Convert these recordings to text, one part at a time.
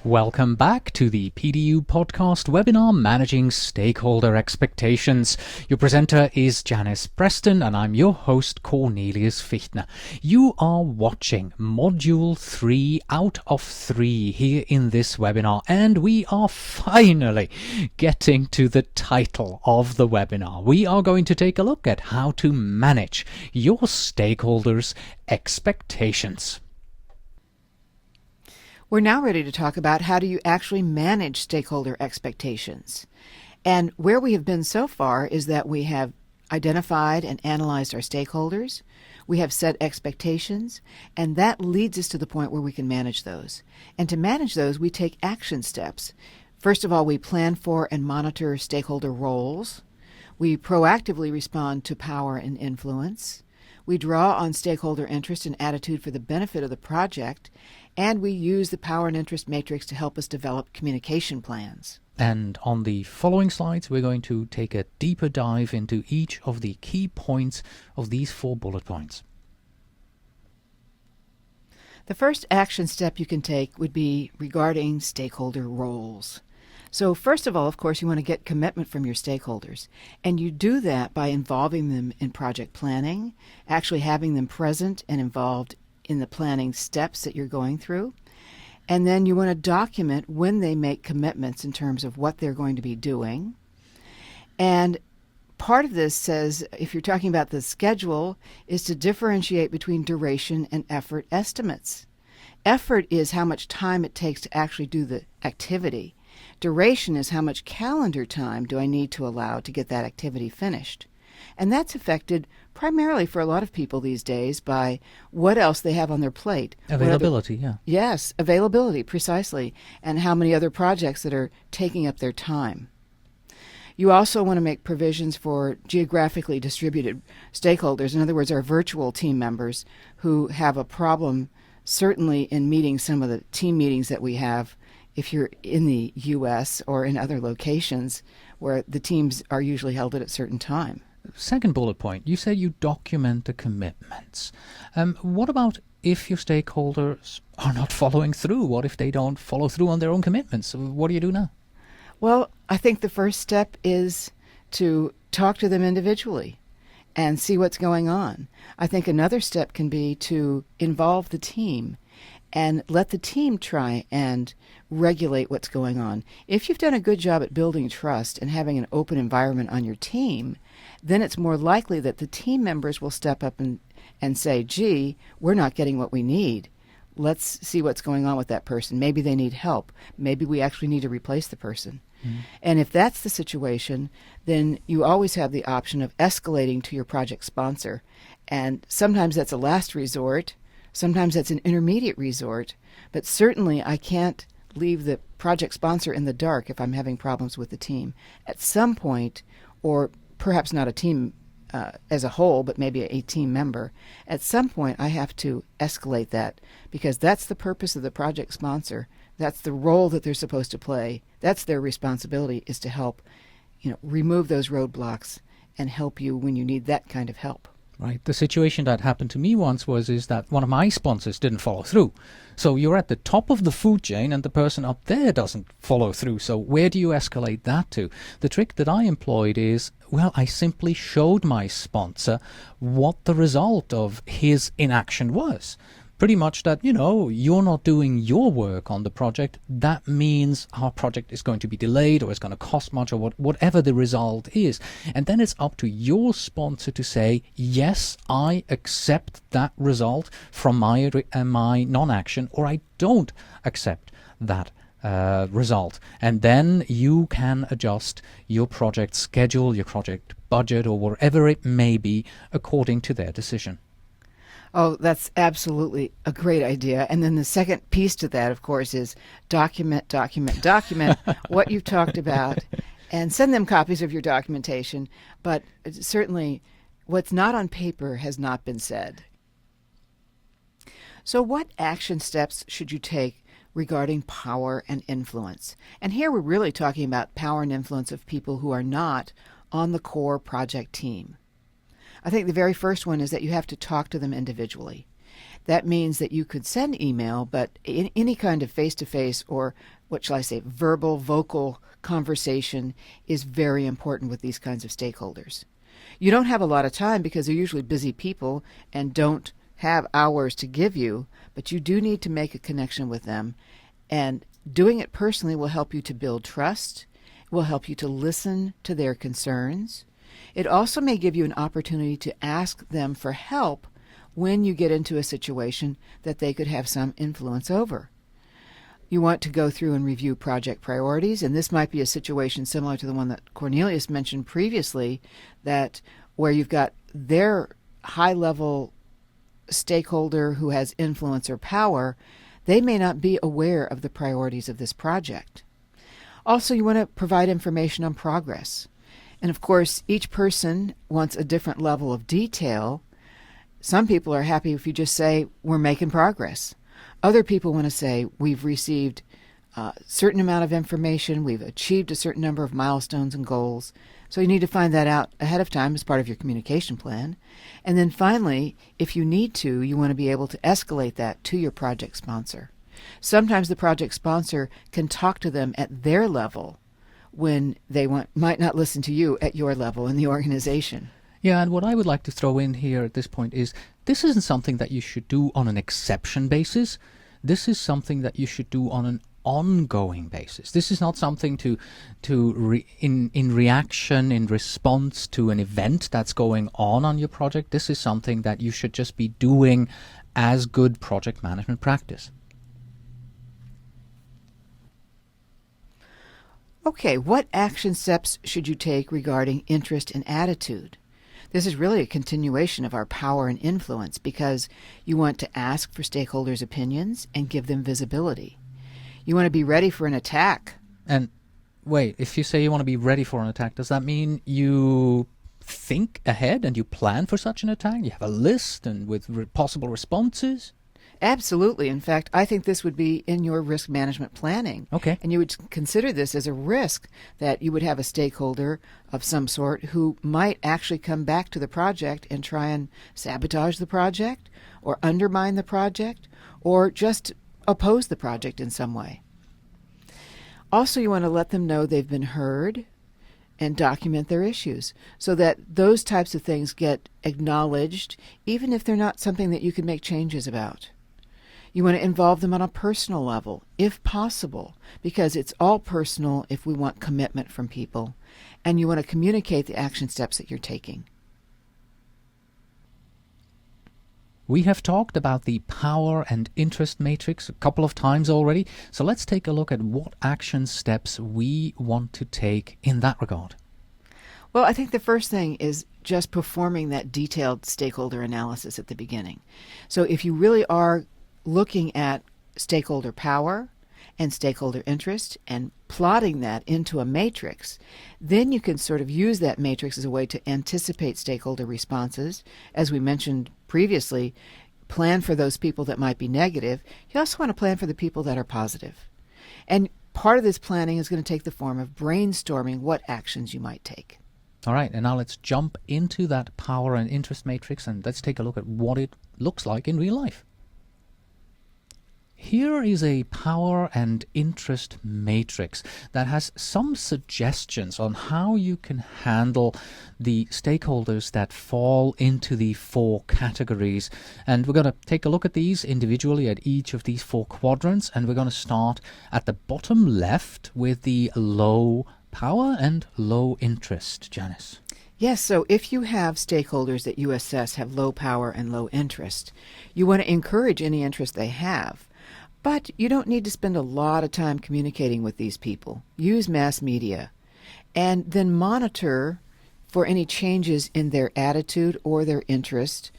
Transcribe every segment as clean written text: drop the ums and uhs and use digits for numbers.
Welcome back to the PDU podcast webinar Managing Stakeholder Expectations. Your presenter is Janice, Preston, and I'm your host Cornelius Fichtner. You are watching Module 3 out of 3 here in this webinar, and we are finally getting to the title of the webinar. We are going to take a look at how to manage your stakeholders' expectations. We're now ready to talk about how do you actually manage stakeholder expectations. And where we have been so far is that we have identified and analyzed our stakeholders, we have set expectations, and that leads us to the point where we can manage those. And to manage those, we take action steps. First of all, we plan for and monitor stakeholder roles. We proactively respond to power and influence. We draw on stakeholder interest and attitude for the benefit of the project, and we use the power and interest matrix to help us develop communication plans. And on the following slides, we're going to take a deeper dive into each of the key points of these 4 bullet points. The first action step you can take would be regarding stakeholder roles. So first of all, of course, you want to get commitment from your stakeholders. And you do that by involving them in project planning, actually having them present and involved in the planning steps that you're going through. And then you want to document when they make commitments in terms of what they're going to be doing. And part of this says, if you're talking about the schedule, is to differentiate between duration and effort estimates. Effort is how much time it takes to actually do the activity. Duration is how much calendar time do I need to allow to get that activity finished. And that's affected primarily for a lot of people these days by what else they have on their plate. Availability, yeah. Yes, availability, precisely, and how many other projects that are taking up their time. You also want to make provisions for geographically distributed stakeholders, in other words, our virtual team members who have a problem certainly in meeting some of the team meetings that we have if you're in the U.S. or in other locations where the teams are usually held at a certain time. Second bullet point, you say you document the commitments. What about if your stakeholders are not following through? What if they don't follow through on their own commitments? What do you do now? Well, I think the first step is to talk to them individually and see what's going on. I think another step can be to involve the team and let the team try and regulate what's going on. If you've done a good job at building trust and having an open environment on your team, then it's more likely that the team members will step up and say, gee, we're not getting what we need. Let's see what's going on with that person. Maybe they need help. Maybe we actually need to replace the person. Mm-hmm. And if that's the situation, then you always have the option of escalating to your project sponsor. And sometimes that's a last resort. Sometimes that's an intermediate resort. But certainly I can't leave the project sponsor in the dark if I'm having problems with the team. At some point, or perhaps not a team as a whole, but maybe a team member, at some point I have to escalate that because that's the purpose of the project sponsor. That's the role that they're supposed to play. That's their responsibility, is to help, remove those roadblocks and help you when you need that kind of help. Right. The situation that happened to me once is that one of my sponsors didn't follow through. So you're at the top of the food chain and the person up there doesn't follow through. So where do you escalate that to? The trick that I employed is, I simply showed my sponsor what the result of his inaction was. Pretty much that, you're not doing your work on the project. That means our project is going to be delayed or it's going to cost much or whatever the result is. And then it's up to your sponsor to say, yes, I accept that result from my non-action, or I don't accept that result. And then you can adjust your project schedule, your project budget, or whatever it may be according to their decision. Oh, that's absolutely a great idea. And then the second piece to that, of course, is document what you've talked about and send them copies of your documentation. But certainly what's not on paper has not been said. So what action steps should you take regarding power and influence? And here we're really talking about power and influence of people who are not on the core project team. I think the very first one is that you have to talk to them individually. That means that you could send email, but in any kind of face-to-face or, what shall I say, vocal conversation is very important with these kinds of stakeholders. You don't have a lot of time because they're usually busy people and don't have hours to give you, but you do need to make a connection with them. And doing it personally will help you to build trust, will help you to listen to their concerns. It also may give you an opportunity to ask them for help when you get into a situation that they could have some influence over. You want to go through and review project priorities, and this might be a situation similar to the one that Cornelius mentioned previously, that where you've got their high-level stakeholder who has influence or power, they may not be aware of the priorities of this project. Also, you want to provide information on progress. And of course, each person wants a different level of detail. Some people are happy if you just say, we're making progress. Other people want to say, we've received a certain amount of information, we've achieved a certain number of milestones and goals. So you need to find that out ahead of time as part of your communication plan. And then finally, if you need to, you want to be able to escalate that to your project sponsor. Sometimes the project sponsor can talk to them at their level when they might not listen to you at your level in the organization. Yeah, and what I would like to throw in here at this point is this isn't something that you should do on an exception basis. This is something that you should do on an ongoing basis. This is not something in reaction, in response to an event that's going on your project. This is something that you should just be doing as good project management practice. Okay, what action steps should you take regarding interest and attitude? This is really a continuation of our power and influence because you want to ask for stakeholders' opinions and give them visibility. You want to be ready for an attack. And wait, if you say you want to be ready for an attack, does that mean you think ahead and you plan for such an attack? You have a list and with possible responses? Absolutely. In fact, I think this would be in your risk management planning. Okay. And you would consider this as a risk that you would have a stakeholder of some sort who might actually come back to the project and try and sabotage the project or undermine the project or just oppose the project in some way. Also, you want to let them know they've been heard and document their issues so that those types of things get acknowledged, even if they're not something that you can make changes about. You want to involve them on a personal level, if possible, because it's all personal if we want commitment from people, and you want to communicate the action steps that you're taking. We have talked about the power and interest matrix a couple of times already, so let's take a look at what action steps we want to take in that regard. Well, I think the first thing is just performing that detailed stakeholder analysis at the beginning. So if you really are looking at stakeholder power and stakeholder interest and plotting that into a matrix, then you can sort of use that matrix as a way to anticipate stakeholder responses. As we mentioned previously, plan for those people that might be negative. You also want to plan for the people that are positive. And part of this planning is going to take the form of brainstorming what actions you might take. All right, and now let's jump into that power and interest matrix and let's take a look at what it looks like in real life. Here is a power and interest matrix that has some suggestions on how you can handle the stakeholders that fall into the 4 categories. And we're going to take a look at these individually at each of these 4 quadrants, and we're going to start at the bottom left with the low power and low interest. Janice. Yes, so if you have stakeholders that you assess have low power and low interest, you want to encourage any interest they have. But you don't need to spend a lot of time communicating with these people. Use mass media and then monitor for any changes in their attitude or their interest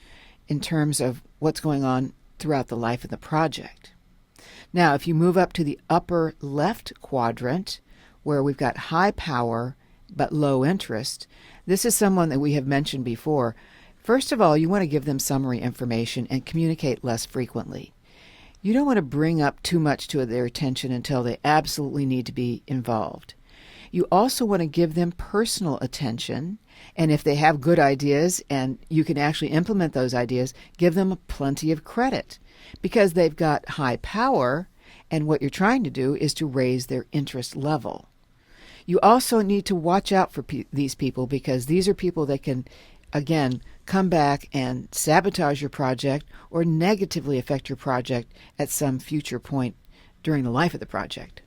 in terms of what's going on throughout the life of the project. Now, if you move up to the upper left quadrant where we've got high power but low interest, this is someone that we have mentioned before. First of all, you want to give them summary information and communicate less frequently. You don't want to bring up too much to their attention until they absolutely need to be involved. You also want to give them personal attention, and if they have good ideas and you can actually implement those ideas, give them plenty of credit because they've got high power, and what you're trying to do is to raise their interest level. You also need to watch out for these people because these are people that can, again, come back and sabotage your project or negatively affect your project at some future point during the life of the project.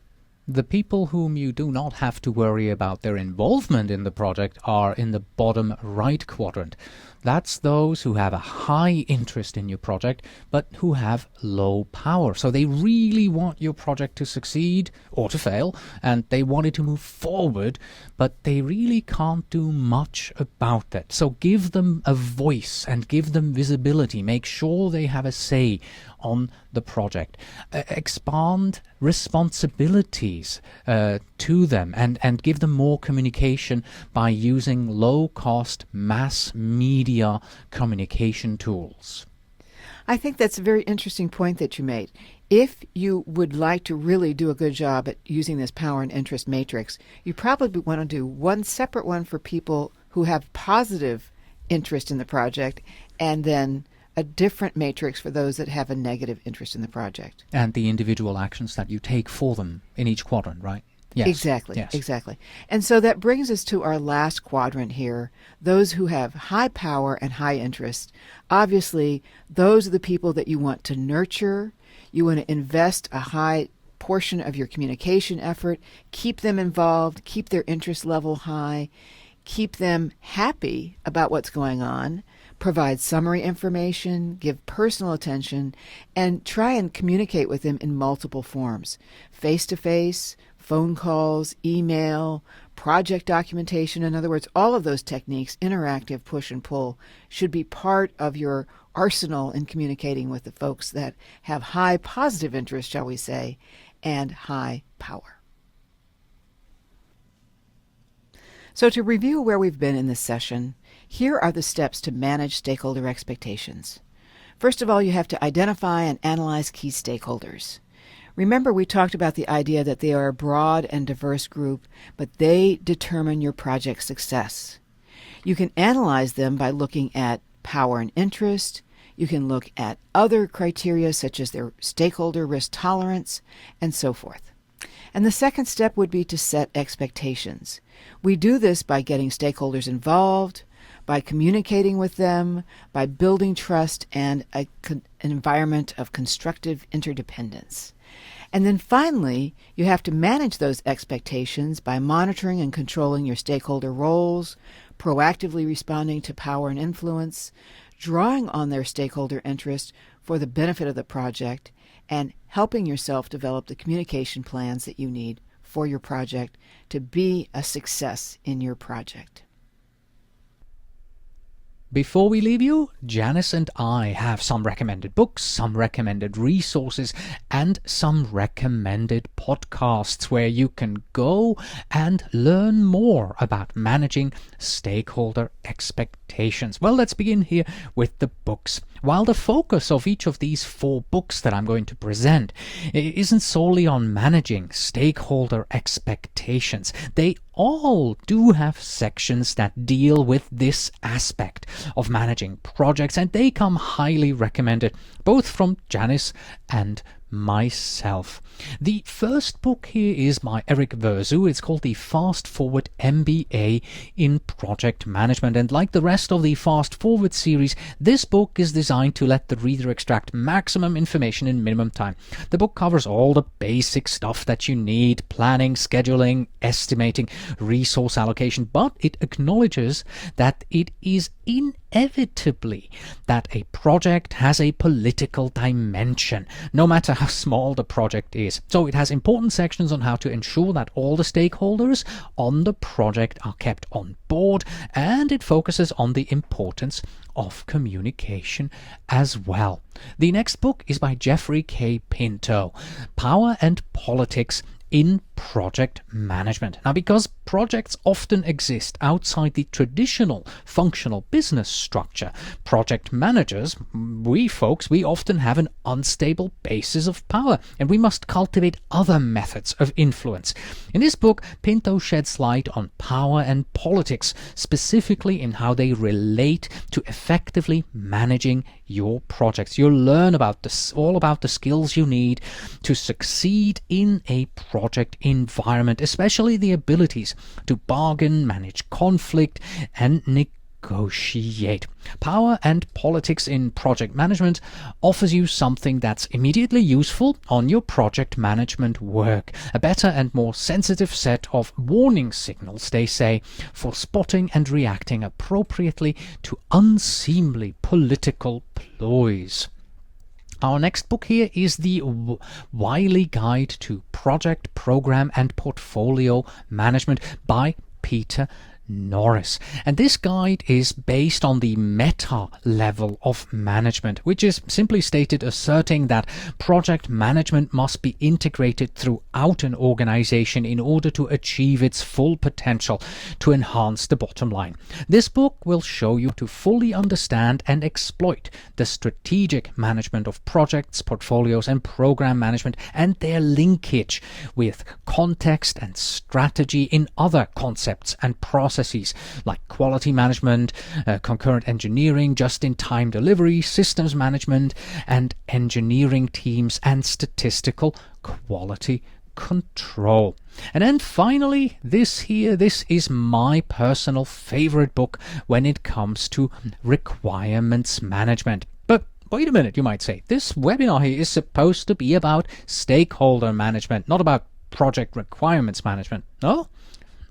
The people whom you do not have to worry about their involvement in the project are in the bottom right quadrant. That's those who have a high interest in your project, but who have low power. So they really want your project to succeed or to fail, and they want it to move forward, but they really can't do much about that. So give them a voice and give them visibility. Make sure they have a say on the project. Expand responsibilities to them and give them more communication by using low-cost mass media communication tools. I think that's a very interesting point that you made. If you would like to really do a good job at using this power and interest matrix, you probably want to do one separate one for people who have positive interest in the project, and then a different matrix for those that have a negative interest in the project. And the individual actions that you take for them in each quadrant, right? Yes. Exactly, yes. Exactly. And so that brings us to our last quadrant here, those who have high power and high interest. Obviously, those are the people that you want to nurture. You want to invest a high portion of your communication effort, keep them involved, keep their interest level high, keep them happy about what's going on, provide summary information, give personal attention, and try and communicate with them in multiple forms: face-to-face, phone calls, email, project documentation. In other words, all of those techniques, interactive, push and pull, should be part of your arsenal in communicating with the folks that have high positive interest, shall we say, and high power. So to review where we've been in this session, here are the steps to manage stakeholder expectations. First of all, you have to identify and analyze key stakeholders. Remember, we talked about the idea that they are a broad and diverse group, but they determine your project's success. You can analyze them by looking at power and interest. You can look at other criteria such as their stakeholder risk tolerance and so forth. And the second step would be to set expectations. We do this by getting stakeholders involved, by communicating with them, by building trust and an environment of constructive interdependence. And then finally, you have to manage those expectations by monitoring and controlling your stakeholder roles, proactively responding to power and influence, drawing on their stakeholder interest for the benefit of the project, and helping yourself develop the communication plans that you need for your project to be a success in your project. Before we leave you, Janice and I have some recommended books, some recommended resources, and some recommended podcasts where you can go and learn more about managing stakeholder expectations. Well, let's begin here with the books. While the focus of each of these 4 books that I'm going to present isn't solely on managing stakeholder expectations, they all do have sections that deal with this aspect of managing projects, and they come highly recommended both from Janice and myself. The first book here is by Eric Verzu. It's called the Fast Forward MBA in Project Management, and like the rest of the Fast Forward series, this book is designed to let the reader extract maximum information in minimum time. The book covers all the basic stuff that you need: planning, scheduling, estimating, resource allocation, but it acknowledges that it is inevitably that a project has a political dimension, no matter how small the project is. So it has important sections on how to ensure that all the stakeholders on the project are kept on board, and it focuses on the importance of communication as well. The next book is by Jeffrey K. Pinto, Power and Politics in project management. Now, because projects often exist outside the traditional functional business structure, project managers, we often have an unstable basis of power, and we must cultivate other methods of influence. In this book, Pinto sheds light on power and politics, specifically in how they relate to effectively managing your projects. You'll learn all about the skills you need to succeed in a project environment, especially the abilities to bargain, manage conflict, and negotiate. Power and politics in project management offers you something that's immediately useful on your project management work. A better and more sensitive set of warning signals, they say, for spotting and reacting appropriately to unseemly political ploys. Our next book here is the Wiley Guide to Project, Program and Portfolio Management by Peter Norris. And this guide is based on the meta level of management, which is simply stated asserting that project management must be integrated throughout an organization in order to achieve its full potential to enhance the bottom line. This book will show you to fully understand and exploit the strategic management of projects, portfolios, and program management and their linkage with context and strategy in other concepts and processes like quality management, concurrent engineering, just-in-time delivery, systems management, and engineering teams, and statistical quality control. And then finally, this is my personal favorite book when it comes to requirements management. But wait a minute, you might say. This webinar here is supposed to be about stakeholder management, not about project requirements management. No?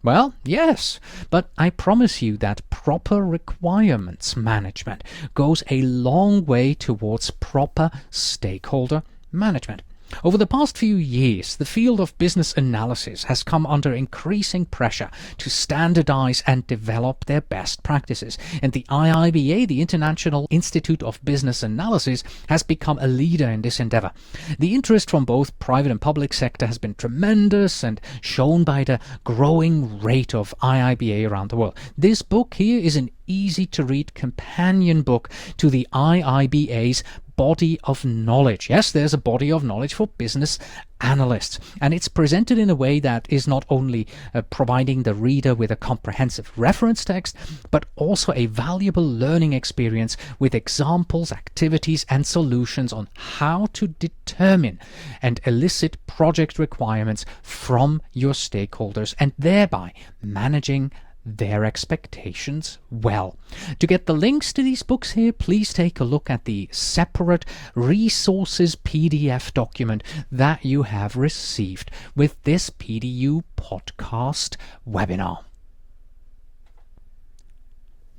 Well, yes, but I promise you that proper requirements management goes a long way towards proper stakeholder management. Over the past few years, the field of business analysis has come under increasing pressure to standardize and develop their best practices. And the IIBA, the International Institute of Business Analysis, has become a leader in this endeavor. The interest from both private and public sector has been tremendous and shown by the growing rate of IIBA around the world. This book here is an easy-to-read companion book to the IIBA's body of knowledge. Yes, there's a body of knowledge for business analysts, and it's presented in a way that is not only providing the reader with a comprehensive reference text, but also a valuable learning experience with examples, activities, and solutions on how to determine and elicit project requirements from your stakeholders and thereby managing their expectations well. To get the links to these books here, please take a look at the separate resources PDF document that you have received with this PDU podcast webinar.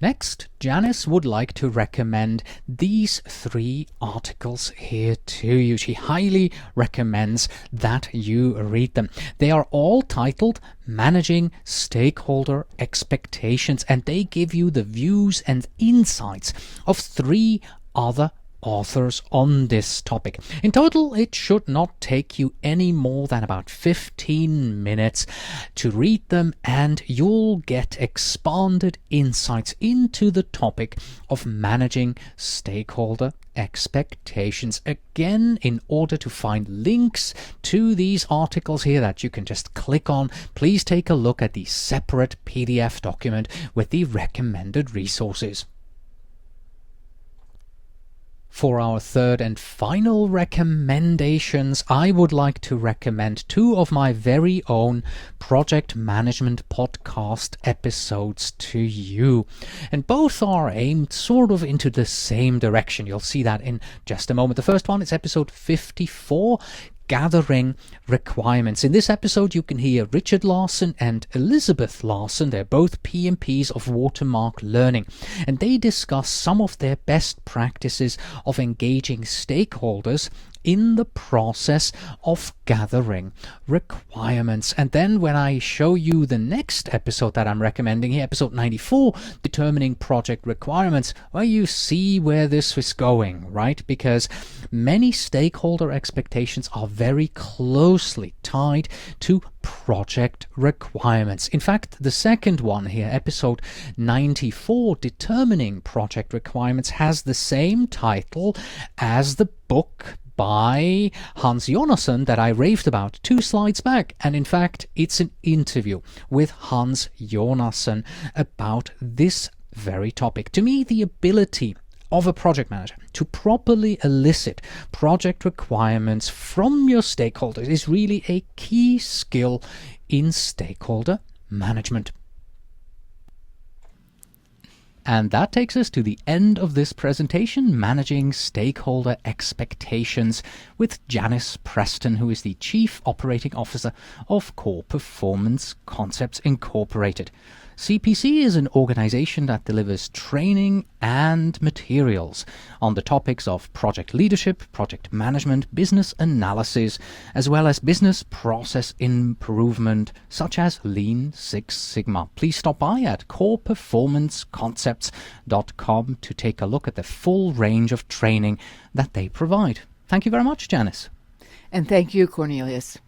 Next, Janice would like to recommend these 3 articles here to you. She highly recommends that you read them. They are all titled Managing Stakeholder Expectations, and they give you the views and insights of 3 other authors on this topic. In total, it should not take you any more than about 15 minutes to read them, and you'll get expanded insights into the topic of managing stakeholder expectations. Again, in order to find links to these articles here that you can just click on, please take a look at the separate PDF document with the recommended resources. For our third and final recommendations, I would like to recommend 2 of my very own project management podcast episodes to you. And both are aimed sort of into the same direction. You'll see that in just a moment. The first one is episode 54, Gathering Requirements. In this episode, you can hear Richard Larson and Elizabeth Larson. They're both PMPs of Watermark Learning, and they discuss some of their best practices of engaging stakeholders in the process of gathering requirements. And then when I show you the next episode that I'm recommending here, episode 94, determining project requirements, well, you see where this is going, right? Because many stakeholder expectations are very closely tied to project requirements. In fact, the second one here, episode 94, determining project requirements, has the same title as the book by Hans Jonasson that I raved about 2 slides back. And in fact, it's an interview with Hans Jonasson about this very topic. To me, the ability of a project manager to properly elicit project requirements from your stakeholders is really a key skill in stakeholder management. And that takes us to the end of this presentation, Managing Stakeholder Expectations, with Janice Preston, who is the Chief Operating Officer of Core Performance Concepts Incorporated. CPC is an organization that delivers training and materials on the topics of project leadership, project management, business analysis, as well as business process improvement, such as Lean Six Sigma. Please stop by at coreperformanceconcepts.com to take a look at the full range of training that they provide. Thank you very much, Janice. And thank you, Cornelius.